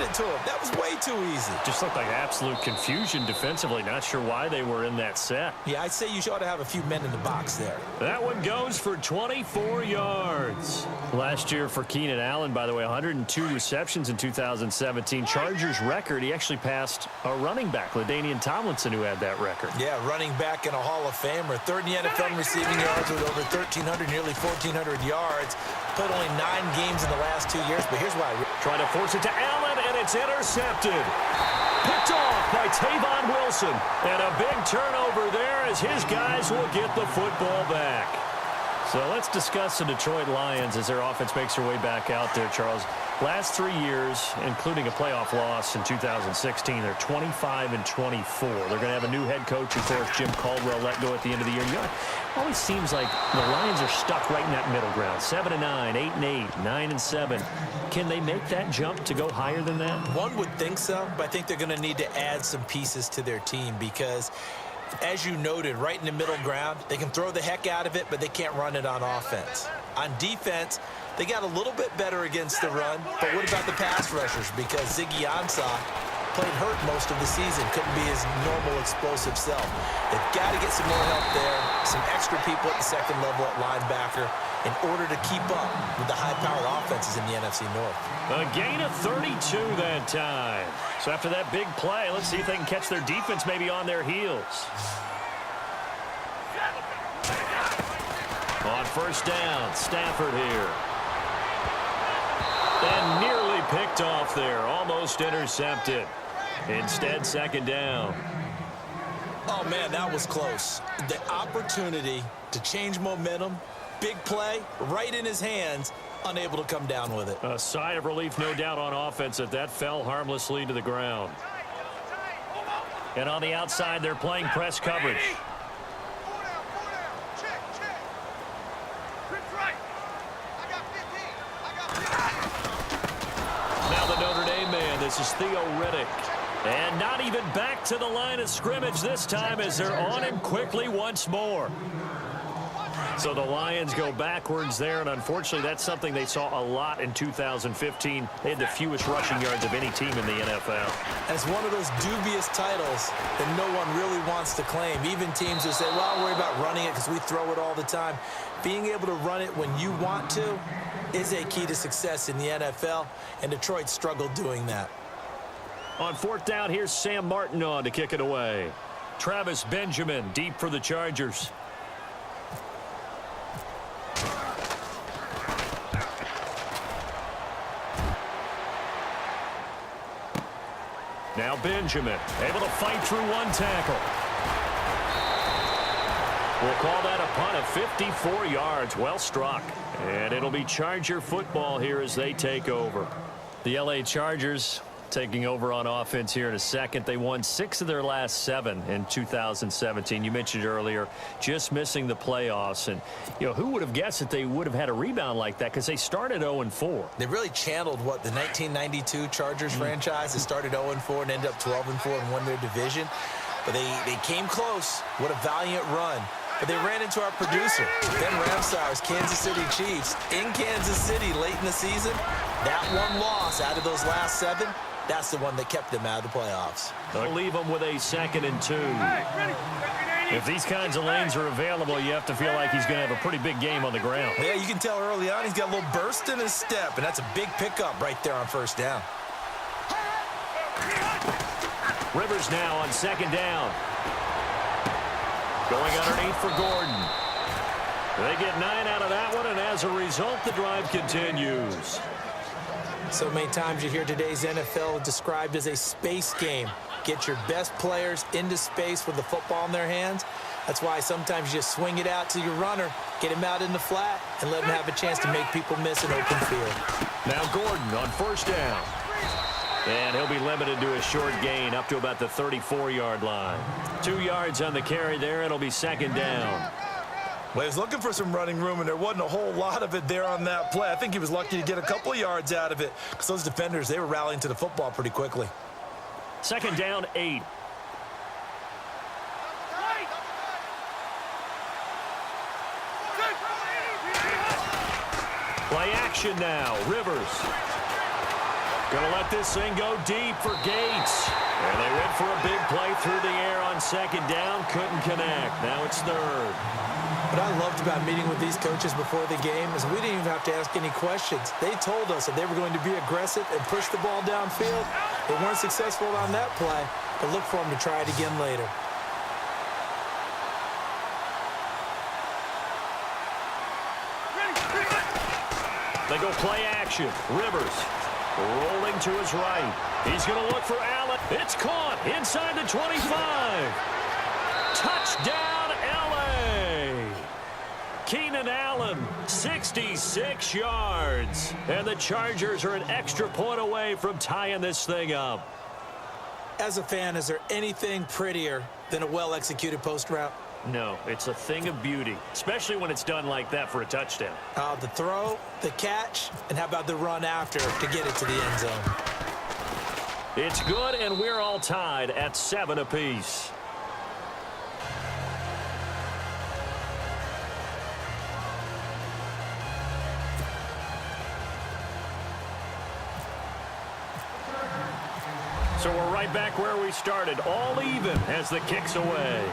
it to him. That was way too easy. Just looked like absolute confusion defensively. Not sure why they were in that set. Yeah, I'd say you ought to have a few men in the box there. That one goes for 24 yards. Last year for Keenan Allen, by the way, 102 receptions in 2017. Chargers record, he actually passed a running back, LaDainian Tomlinson, who had that record. Yeah, running back and a Hall of Famer. Third in the NFL in receiving yards with over 1,300, nearly 1,400 yards. Played only 9 games in the last 2 years, but here's why. Trying to force it to Allen, and it's intercepted. Picked off by Tavon Wilson. And a big turnover there as his guys will get the football back. So let's discuss the Detroit Lions as their offense makes their way back out there, Charles. Last 3 years, including a playoff loss in 2016, they're 25-24. They're going to have a new head coach, of course, Jim Caldwell, let go at the end of the year. You know, it always seems like the Lions are stuck right in that middle ground. 7-9, 8-8, 9-7. Can they make that jump to go higher than that? One would think so, but I think they're going to need to add some pieces to their team because, as you noted, right in the middle ground, they can throw the heck out of it, but they can't run it on offense. On defense, they got a little bit better against the run, but what about the pass rushers? Because Ziggy Ansah played hurt most of the season, couldn't be his normal explosive self. They've got to get some more help there, some extra people at the second level at linebacker in order to keep up with the high-powered offenses in the NFC North. A gain of 32 that time. So after that big play, let's see if they can catch their defense maybe on their heels. On first down, Stafford here. And nearly picked off there, almost intercepted. Instead, second down. Oh, man, that was close. The opportunity to change momentum, big play, right in his hands, unable to come down with it. A sigh of relief, no doubt, on offense that fell harmlessly to the ground. And on the outside, they're playing press coverage. Now the Notre Dame man, this is Theo Riddick. And not even back to the line of scrimmage this time as they're on him quickly once more. So the Lions go backwards there, and unfortunately that's something they saw a lot in 2015. They had the fewest rushing yards of any team in the NFL. As one of those dubious titles that no one really wants to claim. Even teams who say, well, I'll worry about running it because we throw it all the time. Being able to run it when you want to is a key to success in the NFL, and Detroit struggled doing that. On fourth down, here's Sam Martin on to kick it away. Travis Benjamin deep for the Chargers. Now Benjamin, able to fight through one tackle. We'll call that a punt of 54 yards. Well struck. And it'll be Charger football here as they take over. The L.A. Chargers taking over on offense here in a second. They won 6 of their last 7 in 2017. You mentioned earlier, just missing the playoffs. And, you know, who would have guessed that they would have had a rebound like that because they started 0-4. They really channeled what the 1992 Chargers franchise. They started 0-4 and ended up 12-4 and won their division. But they came close. What a valiant run. But they ran into our producer, Ben Ramsey's Kansas City Chiefs, in Kansas City late in the season. That one loss out of those last 7, that's the one that kept them out of the playoffs. They'll leave them with a 2nd and 2. If these kinds of lanes are available, you have to feel like he's going to have a pretty big game on the ground. Yeah, you can tell early on he's got a little burst in his step, and that's a big pickup right there on first down. Rivers now on 2nd down. Going underneath for Gordon. They get 9 out of that one, and as a result, the drive continues. So many times you hear today's NFL described as a space game. Get your best players into space with the football in their hands. That's why sometimes you just swing it out to your runner, get him out in the flat, and let him have a chance to make people miss an open field. Now Gordon on first down. And he'll be limited to a short gain up to about the 34-yard line. 2 yards on the carry there. It'll be 2nd down. Well, he was looking for some running room, and there wasn't a whole lot of it there on that play. I think he was lucky to get a couple of yards out of it because those defenders, they were rallying to the football pretty quickly. 2nd down, 8. Play action now. Rivers. Going to let this thing go deep for Gates. And they went for a big play through the air on second down. Couldn't connect. Now it's third. What I loved about meeting with these coaches before the game is we didn't even have to ask any questions. They told us that they were going to be aggressive and push the ball downfield. They weren't successful on that play, but look for them to try it again later. They go play action. Rivers rolling to his right. He's going to look for Allen. It's caught inside the 25. Touchdown, L.A. Keenan Allen, 66 yards. And the Chargers are an extra point away from tying this thing up. As a fan, is there anything prettier than a well-executed post route? No, it's a thing of beauty, especially when it's done like that for a touchdown. The throw, the catch, and how about the run after to get it to the end zone? It's good, and we're all tied at 7 apiece. So we're right back where we started, all even as the kick's away.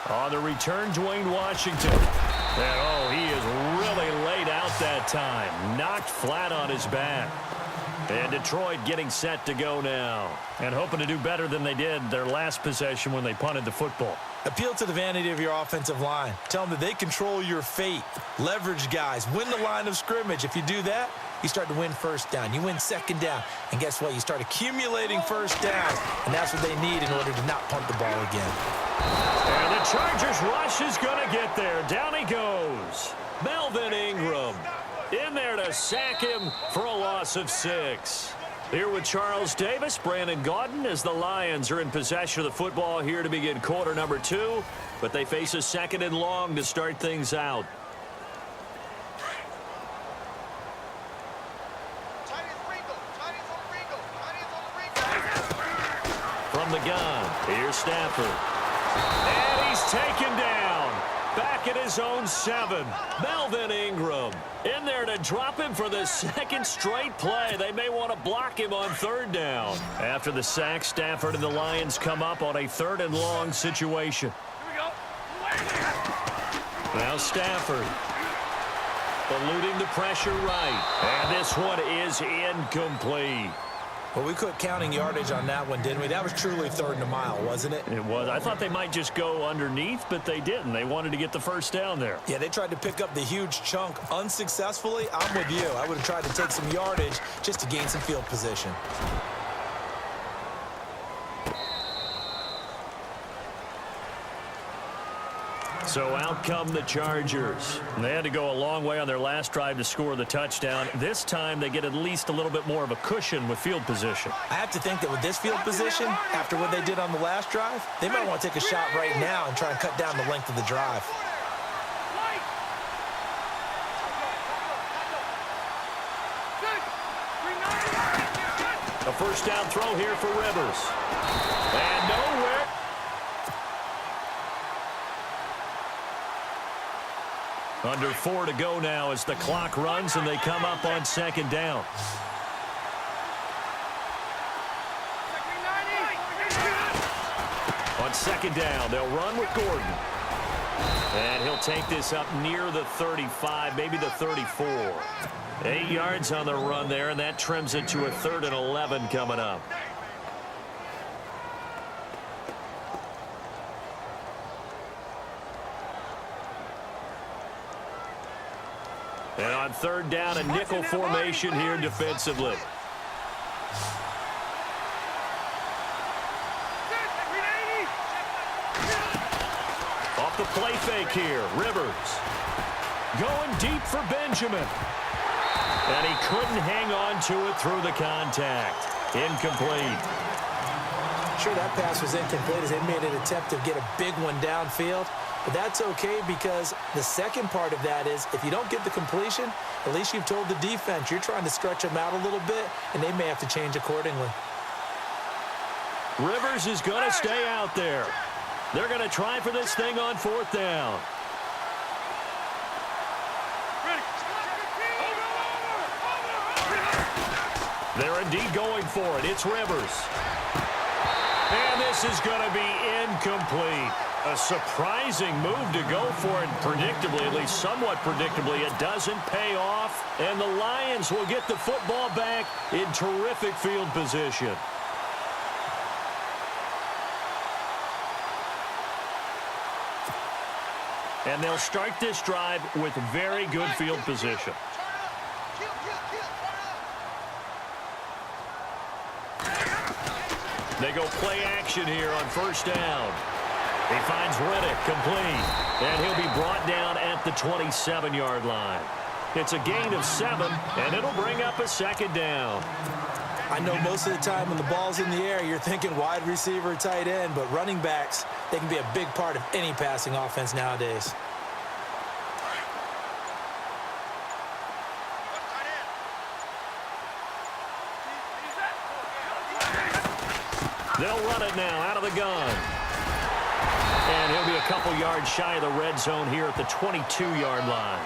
On the return, Dwayne Washington. And, oh, he is really laid out that time. Knocked flat on his back. And Detroit getting set to go now. And hoping to do better than they did their last possession when they punted the football. Appeal to the vanity of your offensive line. Tell them that they control your fate. Leverage guys. Win the line of scrimmage. If you do that, you start to win first down. You win second down. And guess what? You start accumulating first downs. And that's what they need in order to not punt the ball again. And the Chargers rush is going to get there. Down he goes. Melvin Ingram in there to sack him for a loss of 6. Here with Charles Davis, Brandon Gaudin, as the Lions are in possession of the football here to begin quarter number 2. But they face a second and long to start things out. From the gun, here's Stafford. And he's taken down. Back at his own 7. Melvin Ingram in there to drop him for the second straight play. They may want to block him on third down. After the sack, Stafford and the Lions come up on a third and long situation. Here we go. Now Stafford eluding the pressure right. And this one is incomplete. Well, we quit counting yardage on that one, didn't we? That was truly third and a mile, wasn't it? It was. I thought they might just go underneath, but they didn't. They wanted to get the first down there. Yeah, they tried to pick up the huge chunk unsuccessfully. I'm with you. I would have tried to take some yardage just to gain some field position. So out come the Chargers. They had to go a long way on their last drive to score the touchdown. This time they get at least a little bit more of a cushion with field position. I have to think that with this field position, after what they did on the last drive, they might want to take a shot right now and try and cut down the length of the drive. A first down throw here for Rivers. And nowhere. Under 4 to go now as the clock runs and they come up on second down. On second down, they'll run with Gordon. And he'll take this up near the 35, maybe the 34. 8 yards on the run there, and that trims it to a 3rd and 11 coming up. And on third down, a nickel formation here defensively. Off the play fake here, Rivers. Going deep for Benjamin. And he couldn't hang on to it through the contact. Incomplete. Sure, that pass was incomplete as they made an attempt to get a big one downfield. But that's okay because the second part of that is if you don't get the completion, at least you've told the defense you're trying to stretch them out a little bit, and they may have to change accordingly. Rivers is going to stay out there. They're going to try for this thing on fourth down. They're indeed going for it. It's Rivers. And this is going to be incomplete. A surprising move to go for it. Predictably, at least somewhat predictably, it doesn't pay off. And the Lions will get the football back in terrific field position. And they'll start this drive with very good field position. They go play action here on first down. He finds Riddick complete. And he'll be brought down at the 27-yard line. It's a gain of 7, and it'll bring up a second down. I know most of the time when the ball's in the air, you're thinking wide receiver, tight end, but running backs, they can be a big part of any passing offense nowadays. They'll run it now out of the gun. And he'll be a couple yards shy of the red zone here at the 22-yard line.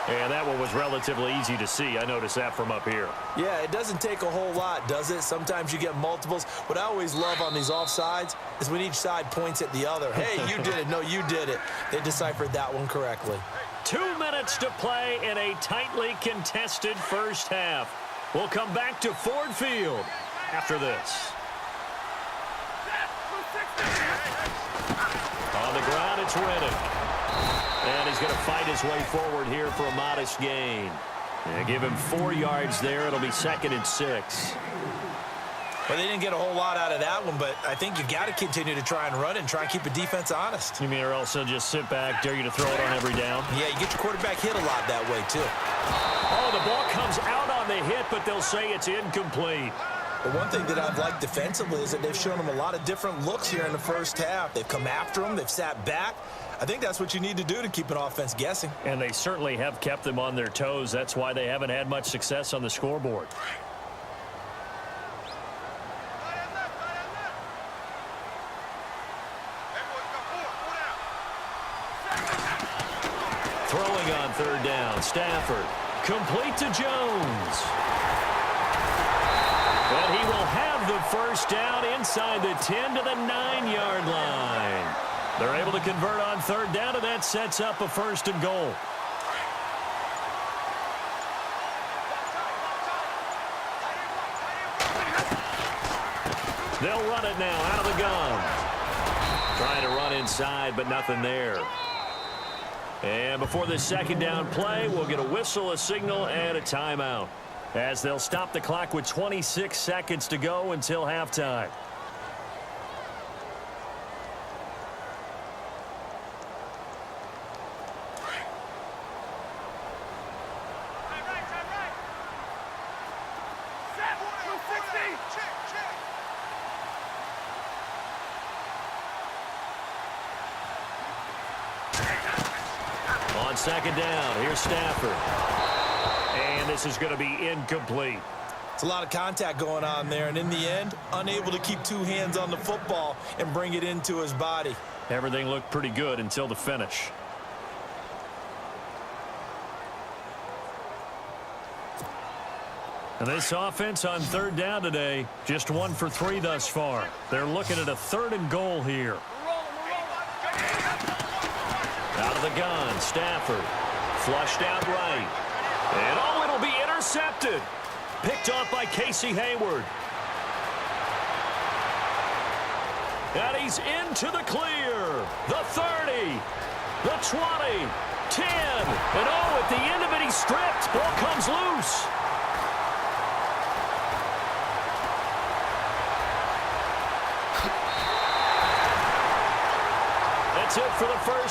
And that one was relatively easy to see. I noticed that from up here. Yeah, it doesn't take a whole lot, does it? Sometimes you get multiples. What I always love on these offsides is when each side points at the other. Hey, you did it. No, you did it. They deciphered that one correctly. 2 minutes to play in a tightly contested first half. We'll come back to Ford Field after this. On the ground, it's Riddick. And he's going to fight his way forward here for a modest gain. And give him 4 yards there. It'll be 2nd and 6. Well, they didn't get a whole lot out of that one, but I think you got to continue to try and run it and try and keep the defense honest. You mean or else they'll just sit back, dare you to throw it on every down? Yeah, you get your quarterback hit a lot that way, too. Oh, the ball comes out on the hit, but they'll say it's incomplete. But one thing that I've liked defensively is that they've shown them a lot of different looks here in the first half. They've come after them. They've sat back. I think that's what you need to do to keep an offense guessing. And they certainly have kept them on their toes. That's why they haven't had much success on the scoreboard. Throwing on third down, Stafford. Complete to Jones. And he will have the first down inside the 10 to the 9-yard line. They're able to convert on third down, and that sets up a 1st and goal. They'll run it now out of the gun. Trying to run inside, but nothing there. And before this 2nd down play, we'll get a whistle, a signal, and a timeout, as they'll stop the clock with 26 seconds to go until halftime. On 2nd down, here's Stafford. And this is going to be incomplete. It's a lot of contact going on there, and in the end, unable to keep 2 hands on the football and bring it into his body. Everything looked pretty good until the finish. And this offense on third down today, just 1 for 3 thus far. They're looking at a 3rd and goal here. Out of the gun, Stafford. Flushed out right. And oh, it'll be intercepted. Picked off by Casey Hayward. And he's into the clear. The 30. The 20. 10. And oh, at the end of it, he's stripped. Ball comes loose. That's it for the first.